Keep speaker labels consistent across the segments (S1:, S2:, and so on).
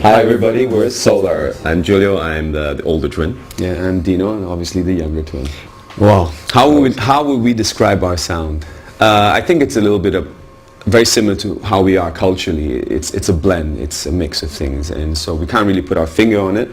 S1: Hi everybody, we're Solar. I'm Julio, I'm the older twin.
S2: Yeah, and Dino, and obviously the younger twin. Well, how would we describe our sound? I think it's a little bit of very similar to how we are culturally. It's a blend, it's a mix of things, and so we can't really put our finger on it.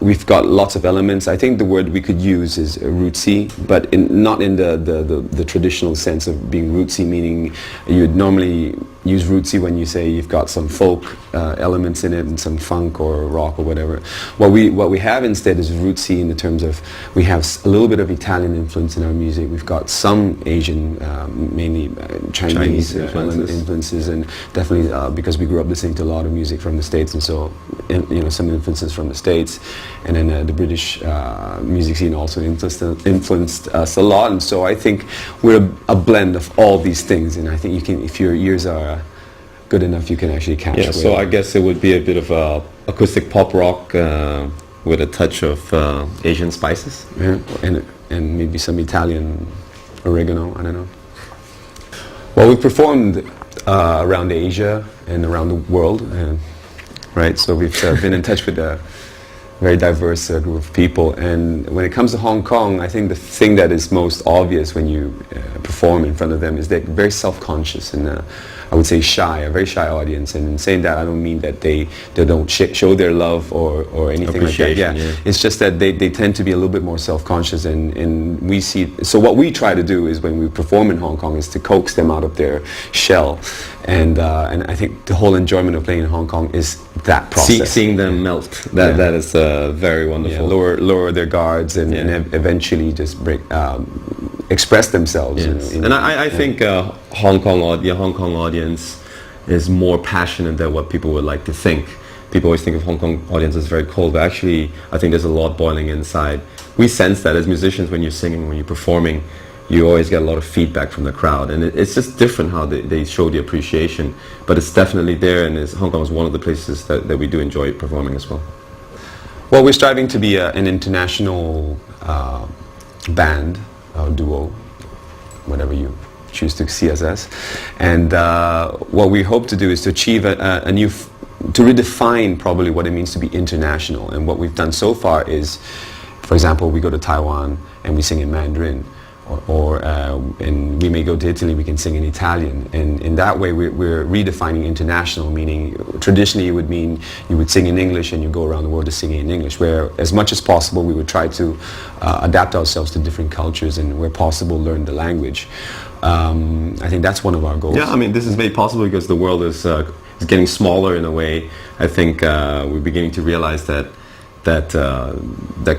S2: We've got lots of elements. I think the word we could use is rootsy, but not in the traditional sense of being rootsy, meaning you'd normally use rootsy when you say you've got some folk elements in it and some funk or rock or whatever. What we have instead is rootsy in the terms of we have a little bit of Italian influence in our music. We've got some Asian, mainly Chinese influences, and definitely because we grew up listening to a lot of music from the States, and so some influences from the States, and then the British music scene also influenced us a lot, and so I think we're a blend of all these things, and I think you can, if your ears are good enough, you can actually catch.
S1: Yeah, so I guess it would be a bit of acoustic pop rock with a touch of Asian spices.
S2: Yeah, and maybe some Italian oregano, I don't know. Well, we've performed around Asia and around the world, right? So we've been in touch with a very diverse group of people, and when it comes to Hong Kong, I think the thing that is most obvious when you perform in front of them is they're very self-conscious and I would say shy, a very shy audience. And in saying that, I don't mean that they don't show their love or anything like that. Yeah. It's just that they tend to be a little bit more self-conscious, and we see. So what we try to do is when we perform in Hong Kong is to coax them out of their shell, and I think the whole enjoyment of playing in Hong Kong is that process.
S1: Seeing them melt. That is very wonderful.
S2: Yeah, lower their guards and eventually just express themselves.
S1: Yes. And I think the Hong Kong audience is more passionate than what people would like to think. People always think of Hong Kong audience as very cold, but actually I think there's a lot boiling inside. We sense that as musicians when you're singing, when you're performing, you always get a lot of feedback from the crowd, and it's just different how they show the appreciation, but it's definitely there, and Hong Kong is one of the places that we do enjoy performing as well.
S2: Well, we're striving to be an international band, duo, whatever you choose to see us as, and what we hope to do is to achieve to redefine probably what it means to be international. And what we've done so far is, for example, we go to Taiwan and we sing in Mandarin, and we may go to Italy, we can sing in Italian, and in that way we're redefining international, meaning traditionally it would mean you would sing in English and you go around the world to sing in English, where as much as possible we would try to adapt ourselves to different cultures, and where possible learn the language. I think that's one of our goals.
S1: Yeah, I mean, this is made possible because the world is getting smaller in a way. I think we're beginning to realize that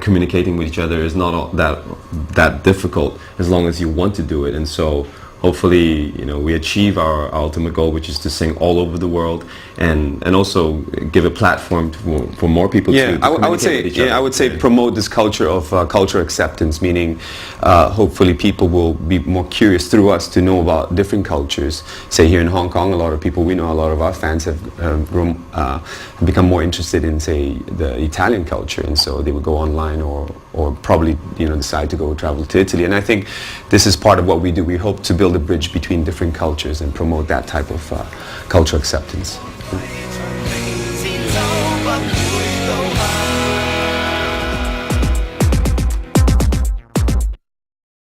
S1: communicating with each other is not that difficult as long as you want to do it, and so hopefully we achieve our ultimate goal, which is to sing all over the world and also give a platform for more people to
S2: I would say
S1: with each other.
S2: I would say promote this culture of cultural acceptance, meaning hopefully people will be more curious through us to know about different cultures. Say here in Hong Kong, a lot of people we know, a lot of our fans have become more interested in, say, the Italian culture, and so they would go online or probably decide to go travel to Italy. And I think this is part of what we do. We hope to build a bridge between different cultures and promote that type of cultural acceptance.